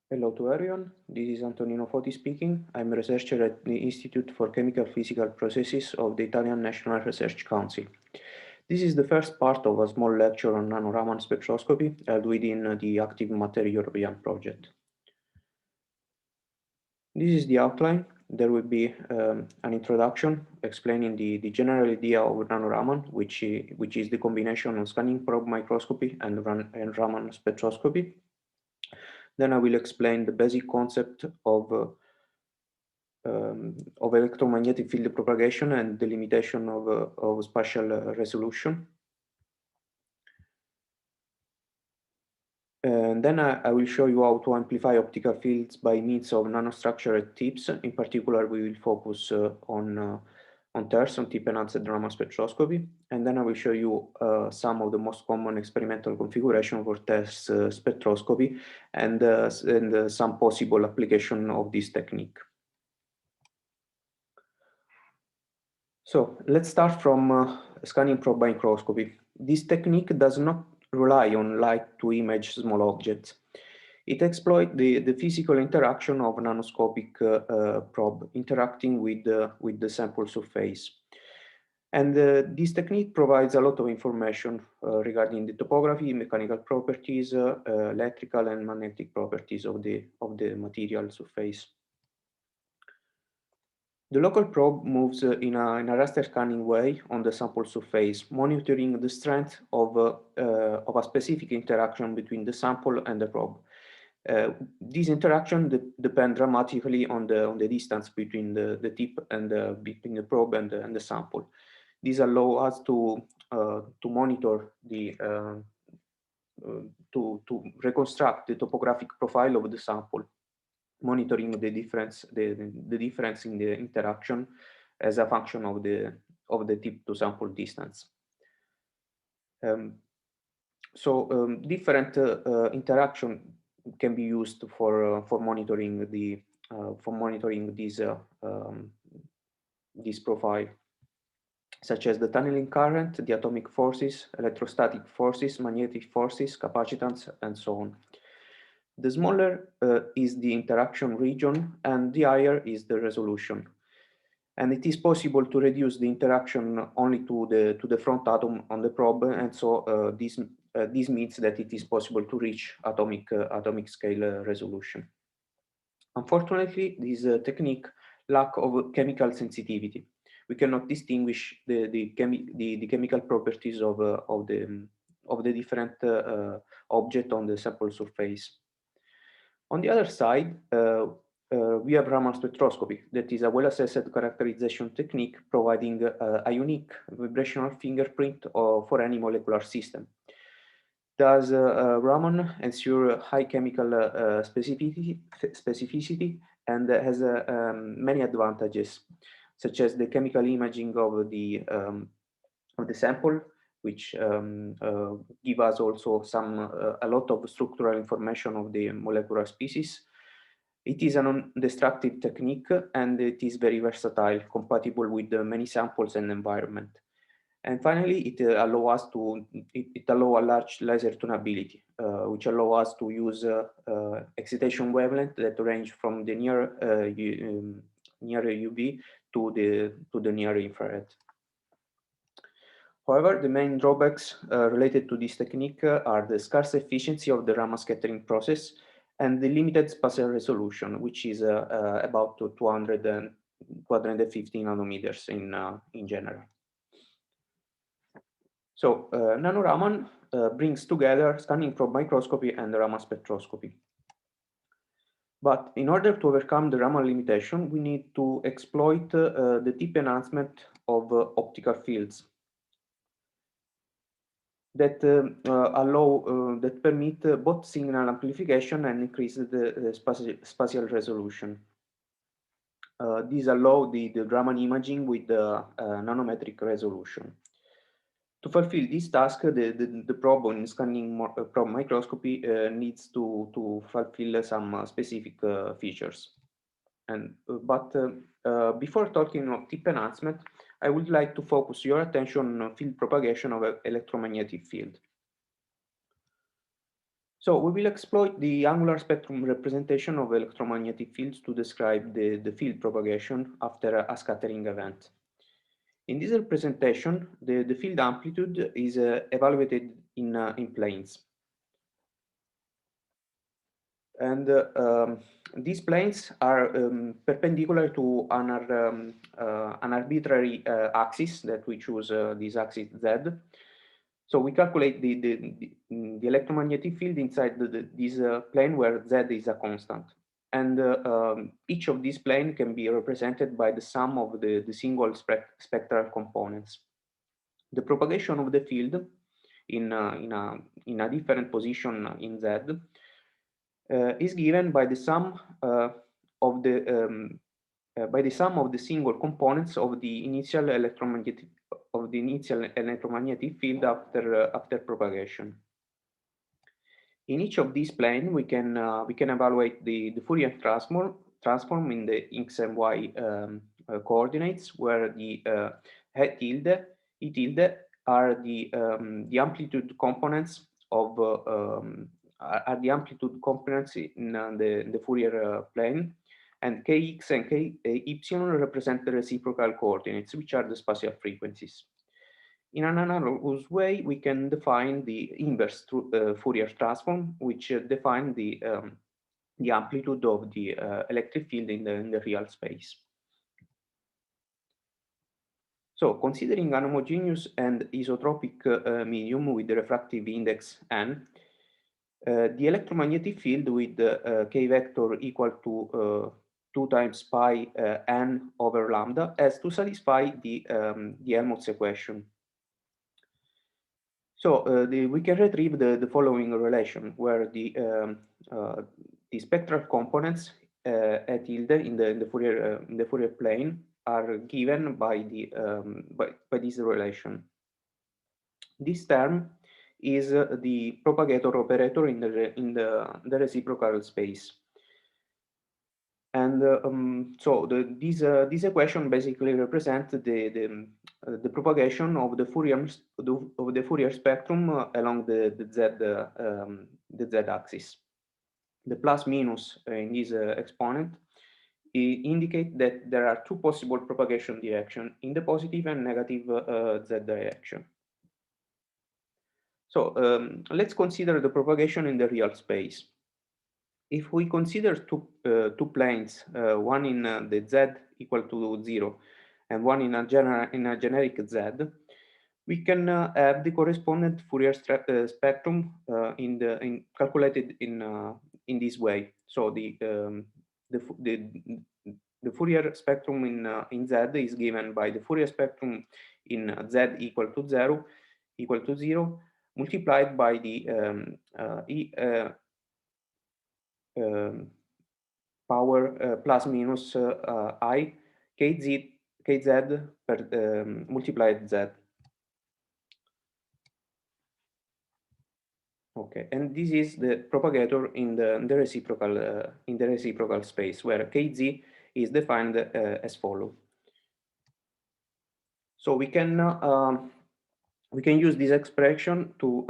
Hello to everyone, this is Antonino Foti speaking. I'm a researcher at the Institute for Chemical Physical Processes of the Italian National Research Council. This is the first part of a small lecture on NanoRaman spectroscopy held within the ActiveMatter European project. This is the outline. There will be an introduction explaining the general idea of NanoRaman, which is the combination of scanning probe microscopy and Raman spectroscopy. Then I will explain the basic concept of electromagnetic field propagation and the limitation of spatial resolution. And then I will show you how to amplify optical fields by means of nanostructured tips. In particular, we will focus on TERS, on tip-enhanced Raman spectroscopy. And then I will show you some of the most common experimental configuration for TERS spectroscopy and some possible application of this technique. So let's start from scanning probe microscopy. This technique does not rely on light to image small objects. It exploits the physical interaction of nanoscopic probe interacting with the sample surface. And this technique provides a lot of information regarding the topography, mechanical properties, electrical and magnetic properties of the material surface. The local probe moves in a raster scanning way on the sample surface, monitoring the strength of a specific interaction between the sample and the probe. These interactions depend dramatically on the distance between the tip and between the probe and the sample. These allow us to monitor to reconstruct the topographic profile of the sample, monitoring the difference in the interaction as a function of the tip to sample distance. Different interaction can be used for monitoring this profile, such as the tunneling current, the atomic forces, electrostatic forces, magnetic forces, capacitance, and so on. The smaller is the interaction region, and the higher is the resolution. And it is possible to reduce the interaction only to the front atom on the probe, and so this means that it is possible to reach atomic scale resolution. Unfortunately, this technique lack of chemical sensitivity. We cannot distinguish the chemical properties of the different object on the sample surface. On the other side, we have Raman spectroscopy, that is a well-assessed characterization technique providing a unique vibrational fingerprint for any molecular system. Thus, Raman ensures high chemical specificity and has many advantages, such as the chemical imaging of the sample, which give us also a lot of structural information of the molecular species. It is a non-destructive technique and it is very versatile, compatible with many samples and environment. And finally, it allows a large laser tunability, which allows us to use excitation wavelength that range from the near UV to the near infrared. However, the main drawbacks related to this technique are the scarce efficiency of the Raman scattering process and the limited spatial resolution, which is about 250 nanometers in general. So NanoRaman brings together scanning probe microscopy and Raman spectroscopy. But in order to overcome the Raman limitation, we need to exploit the tip enhancement of optical fields that that permit both signal amplification and increase the spatial resolution. These allow the Raman imaging with the nanometric resolution. To fulfill this task, the probe in scanning probe microscopy needs to fulfill some specific features. But before talking of tip enhancement, I would like to focus your attention on field propagation of electromagnetic field. So we will exploit the angular spectrum representation of electromagnetic fields to describe the field propagation after a scattering event. In this representation, the field amplitude is evaluated in planes. And these planes are perpendicular to an arbitrary axis that we choose, this axis Z. So we calculate the electromagnetic field inside this plane where Z is a constant. And each of these planes can be represented by the sum of the single spectral components. The propagation of the field in a different position in Z is given by the sum of the single components of the initial electromagnetic field after propagation. In each of these planes, we can evaluate the Fourier transform in the x and y coordinates, where the E tilde are the amplitude components of are the amplitude components in the Fourier plane, and kx and ky represent the reciprocal coordinates, which are the spatial frequencies. In an analogous way, we can define the inverse Fourier transform, which define the amplitude of the electric field in the real space. So, considering an homogeneous and isotropic medium with the refractive index n, the electromagnetic field with k vector equal to 2 times pi n over lambda has to satisfy the Helmholtz equation. So we can retrieve the following relation, where the spectral components at tilde in the Fourier plane are given by by this relation. This term is the propagator operator in the reciprocal space. And so this equation basically represents the propagation of the Fourier spectrum along the z-axis. The plus minus in this exponent indicate that there are two possible propagation directions, in the positive and negative z direction. So let's consider the propagation in the real space. If we consider two planes, one in the z equal to 0 and one in a generic z, we can have the correspondent Fourier spectrum calculated in this way. So the Fourier spectrum in z is given by the Fourier spectrum in z equal to 0 multiplied by the power plus minus I kz per multiplied z. Okay, and this is the propagator in the reciprocal space, where kz is defined as follows. So we can use this expression to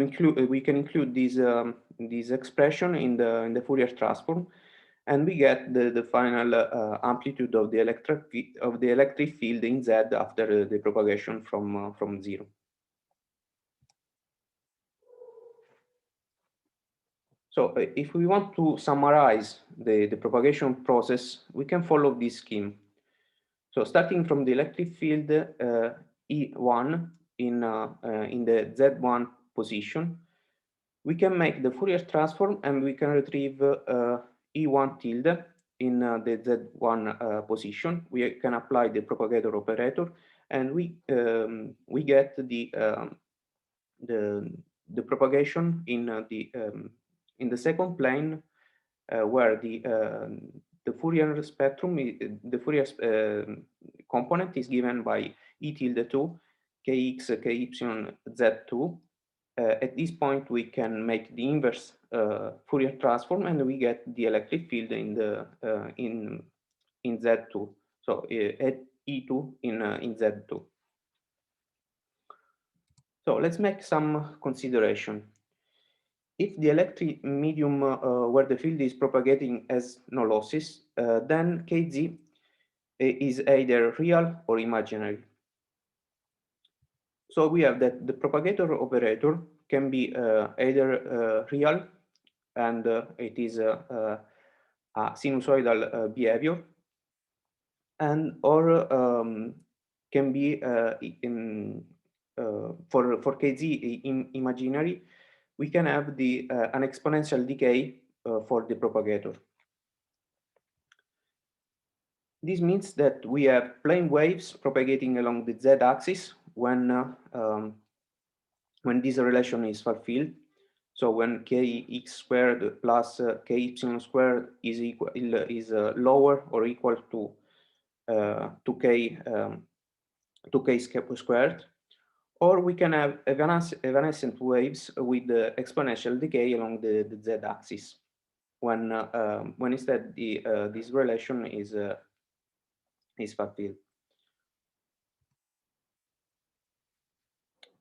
include. We can include this expression in the Fourier transform, and we get the final amplitude of the electric field in Z after the propagation from 0. So if we want to summarize the propagation process, we can follow this scheme. So starting from the electric field E1 in the Z1 position, we can make the Fourier transform and we can retrieve E1 tilde in the Z1 position. We can apply the propagator operator, and we get the propagation in the second plane, where the Fourier spectrum, the Fourier component is given by E tilde 2, kx, ky, z2. At this point, we can make the inverse Fourier transform, and we get the electric field in Z2. So at E2 in Z2. So let's make some consideration. If the electric medium where the field is propagating has no losses, then Kz is either real or imaginary. So we have that the propagator operator can be either real, and it is a sinusoidal behavior, and or can be for Kz imaginary, we can have the an exponential decay for the propagator. This means that we have plane waves propagating along the z-axis when this relation is fulfilled. So when kx squared plus ky squared is equal is lower or equal to 2k squared, or we can have evanescent waves with the exponential decay along the z-axis when instead this relation is fulfilled.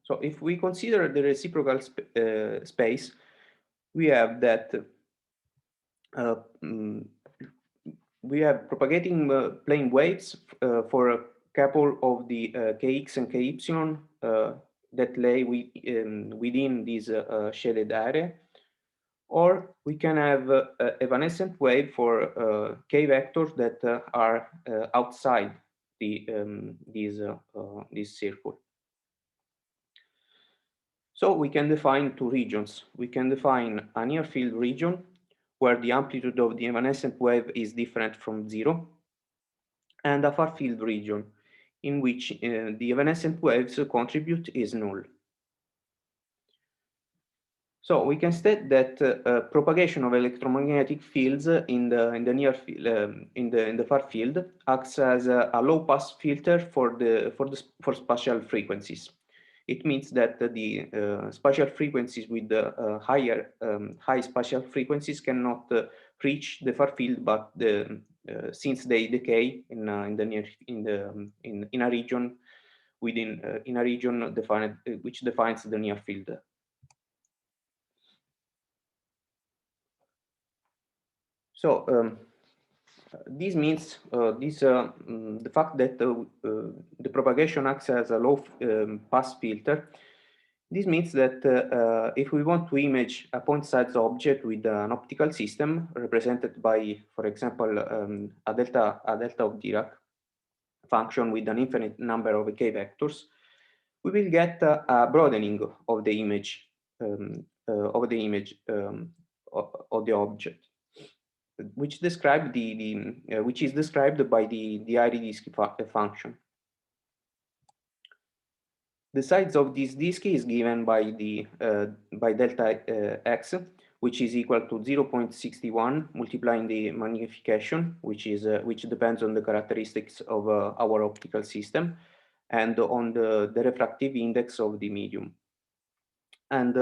So if we consider the reciprocal space, we have that we have propagating plane waves for a couple of the kx and ky that lay within this shaded area, or we can have evanescent wave for k vectors that are outside the this circle. So we can define two regions. We can define a near field region where the amplitude of the evanescent wave is different from 0, and a far field region in which the evanescent waves contribute is null. So we can state that propagation of electromagnetic fields in the near field in the far field acts as a low pass filter for spatial frequencies. It means that the spatial frequencies with the high spatial frequencies cannot reach the far field, but since they decay in the near in a region within in a region defined which defines the near field. So this means the fact that the propagation acts as a low pass filter. This means that if we want to image a point-size object with an optical system represented by, for example, a delta of Dirac function with an infinite number of k vectors, we will get a broadening of the image of the object, which describe which is described by the iridesque function. The size of this disk is given by the by delta x, which is equal to 0.61 multiplying the magnification, which depends on the characteristics of our optical system and on the refractive index of the medium. And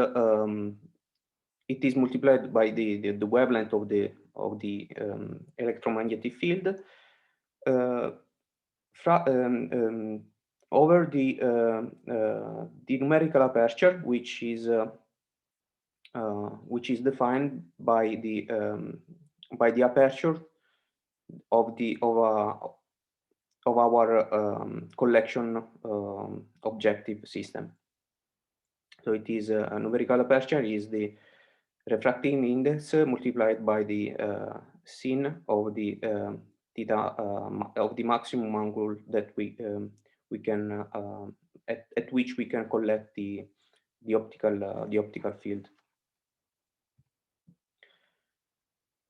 it is multiplied by the wavelength of the electromagnetic field over the numerical aperture, which is defined by the aperture of our collection objective system. So it is a numerical aperture is the refractive index multiplied by the sin of the theta of the maximum angle that we can at which we can collect the optical field.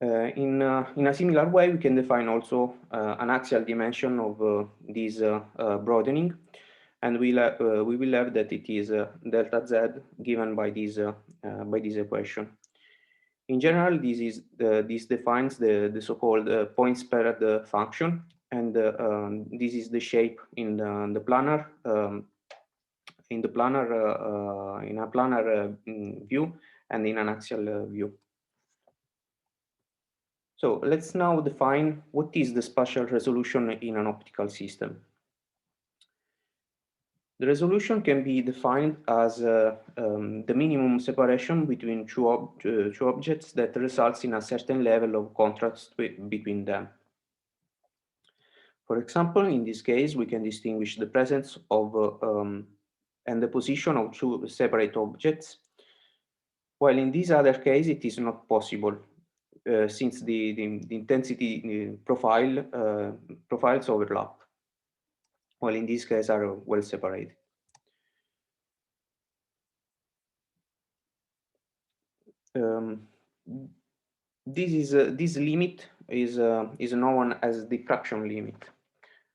In a similar way, we can define also an axial dimension of this broadening, and we will have that it is delta z given by this equation. In general, this defines the so-called point spared function, and this is the shape in the planar in a planar view and in an axial view. So let's now define what is the spatial resolution in an optical system. The resolution can be defined as the minimum separation between two objects that results in a certain level of contrast between them. For example, in this case, we can distinguish the presence of and the position of two separate objects, while in this other case it is not possible, since the intensity profiles overlap, while in this case are well separated. This limit is known as diffraction limit,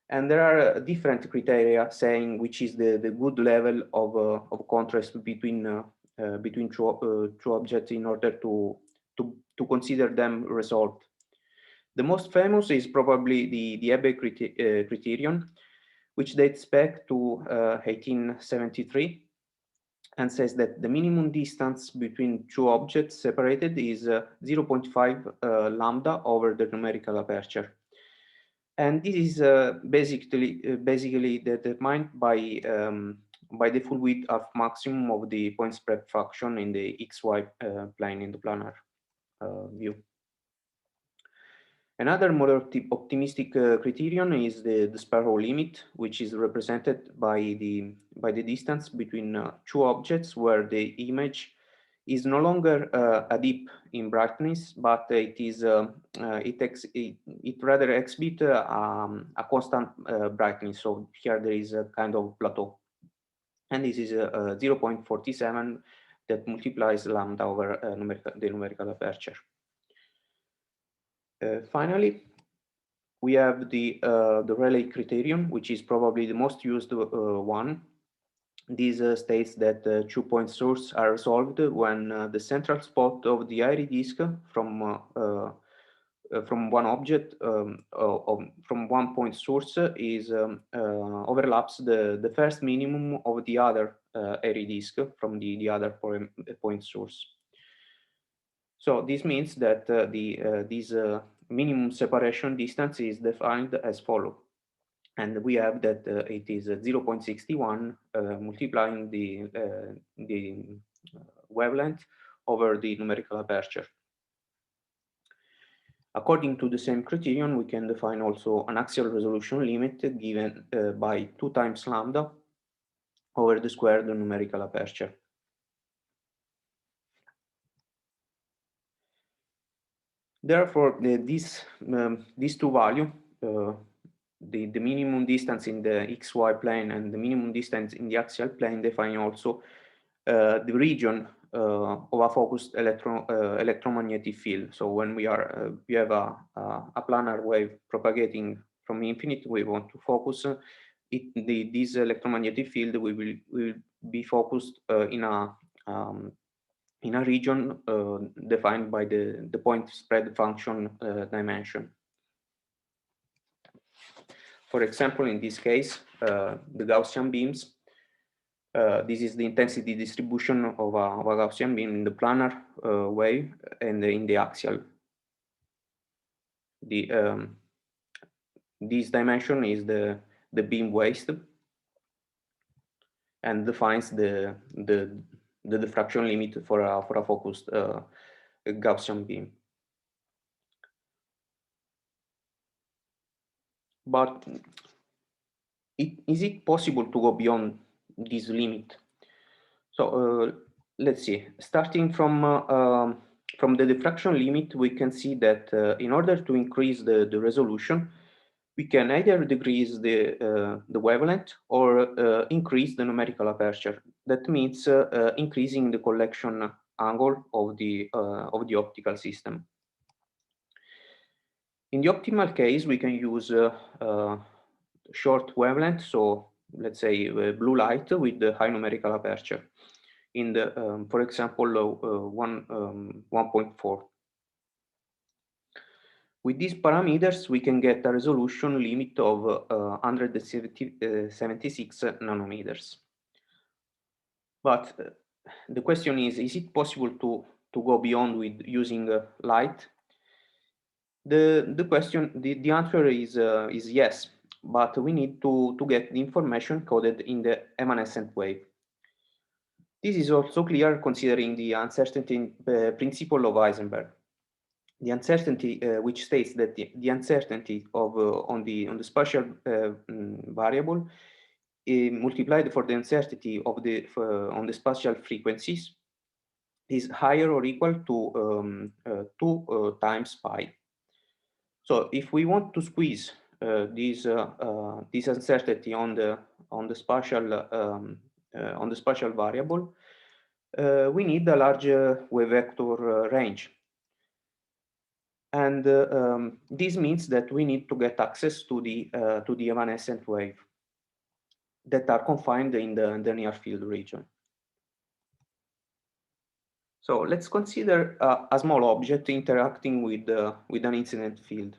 and there are different criteria saying which is the good level of contrast between two objects in order to consider them resolved. The most famous is probably the Diabetic Criterion, which dates back to 1873 and says that the minimum distance between two objects separated is 0.5 lambda over the numerical aperture. And this is basically determined by the full width of maximum of the point spread fraction in the XY plane in the planar view. Another more optimistic criterion is the Sparrow limit, which is represented by the distance between two objects where the image is no longer a dip in brightness, but it rather exhibits a constant brightness. So here there is a kind of plateau, and this is 0.47 that multiplies lambda over the numerical aperture. Finally, we have the Rayleigh Criterion, which is probably the most used one. This states that 2-point sources are resolved when the central spot of the iris disk from one object from one point source is overlaps the first minimum of the other iris disk from the other point source. So this means that this minimum separation distance is defined as follows. And we have that it is 0.61 multiplying the wavelength over the numerical aperture. According to the same criterion, we can define also an axial resolution limit given by 2 times lambda over the squared numerical aperture. Therefore, these two values, the minimum distance in the XY plane and the minimum distance in the axial plane, define also the region of a focused electromagnetic field. So when we have a planar wave propagating from infinite, we want to focus this electromagnetic field. We will be focused in a region defined by the point spread function dimension. For example, in this case, the Gaussian beams. This is the intensity distribution of a Gaussian beam in the planar wave and in the axial. This dimension is the beam waist and defines the diffraction limit for a focused Gaussian beam. But is it possible to go beyond this limit? So let's see. Starting from the diffraction limit, we can see that in order to increase the resolution, we can either decrease the wavelength or increase the numerical aperture. That means increasing the collection angle of the optical system. In the optimal case, we can use short wavelength, so let's say blue light with the high numerical aperture. In the, for example, 1.4. With these parameters, we can get a resolution limit of 176 nanometers. But the question is it possible to go beyond with using light? The answer is yes. but we need to get the information coded in the evanescent wave. This is also clear considering the uncertainty principle of Heisenberg. The uncertainty, which states that the uncertainty of on the spatial variable multiplied for the uncertainty of the on the spatial frequencies is higher or equal to 2 times pi. So if we want to squeeze this uncertainty on the spatial variable, we need a large wave vector range. And this means that we need to get access to the evanescent wave that are confined in the near field region. So let's consider a small object interacting with an incident field.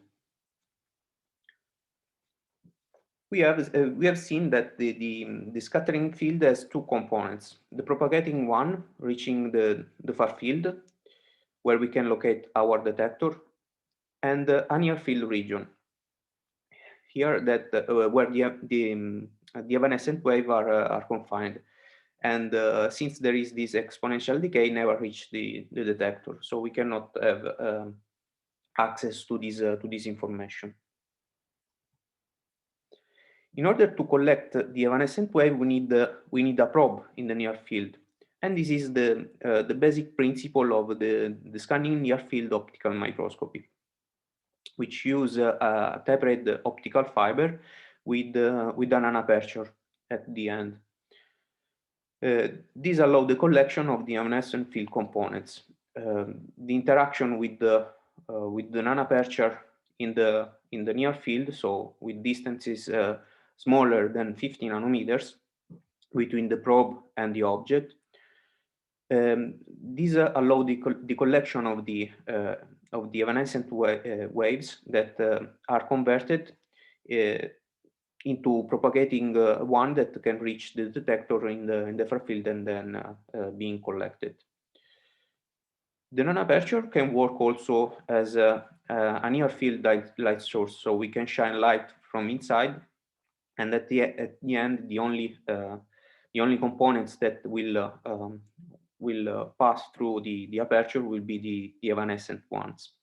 We have seen that the scattering field has two components: the propagating one, reaching the far field, where we can locate our detector, and a near field region. Here, that where the evanescent wave are confined, and since there is this exponential decay, never reach the detector, so we cannot have access to this information. In order to collect the evanescent wave, we need a probe in the near field, and this is the basic principle of the scanning near field optical microscopy, which use a tapered optical fiber with an aperture at the end. These allow the collection of the evanescent field components. The interaction with the non-aperture in the near field, so with distances smaller than 50 nanometers between the probe and the object. These allow the collection of the evanescent waves that are converted into propagating one that can reach the detector in the far field and then being collected. The non-aperture can work also as a near field light source, so we can shine light from inside, and at the end, the only components that will pass through the aperture will be the evanescent ones.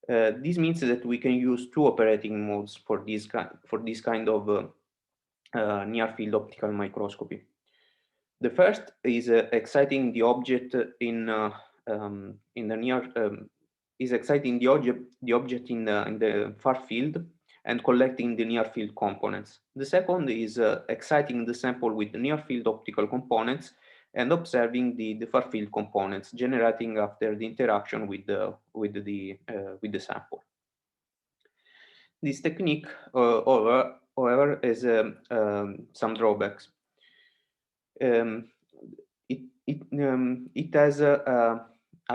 This means that we can use two operating modes for this kind of near field optical microscopy. The first is exciting the object in the near is exciting the object in the far field and collecting the near field components. The second is exciting the sample with the near field optical components and observing the far field components generating after the interaction with the sample. This technique, however, has some drawbacks. It has a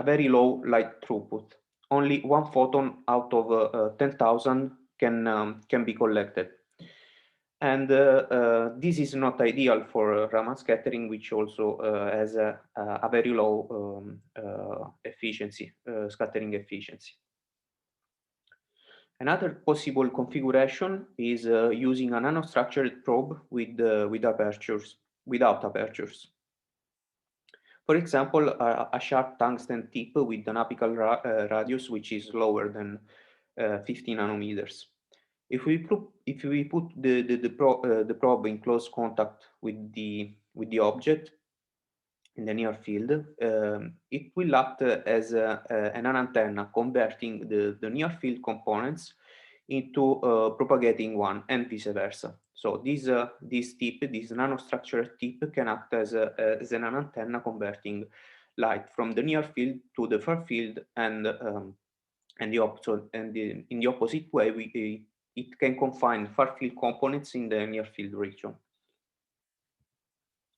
very low light throughput. Only one photon out of 10,000 can be collected. And this is not ideal for Raman scattering, which also has a very low efficiency, scattering efficiency. Another possible configuration is using a nanostructured probe with apertures, without apertures. For example, a sharp tungsten tip with an apical radius which is lower than 50 nanometers. If we put the probe in close contact with the object in the near field, it will act as an antenna, converting the near field components into propagating one, and vice versa. So this nanostructured tip can act as an antenna, converting light from the near field to the far field, and in the opposite way, it can confine far field components in the near field region.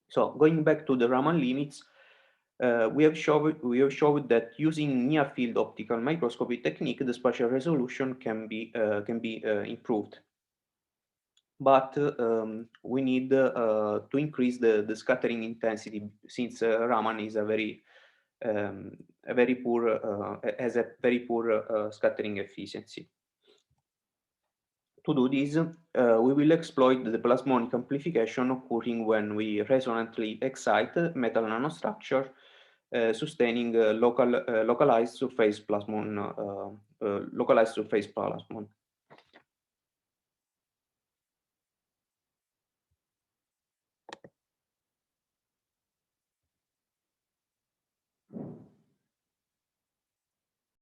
So going back to the Raman limits, we have showed that using near field optical microscopy technique, the spatial resolution can be improved. But we need to increase the scattering intensity, since Raman is a very poor scattering efficiency. To do this, we will exploit the plasmonic amplification occurring when we resonantly excite metal nanostructure sustaining localized surface plasmon.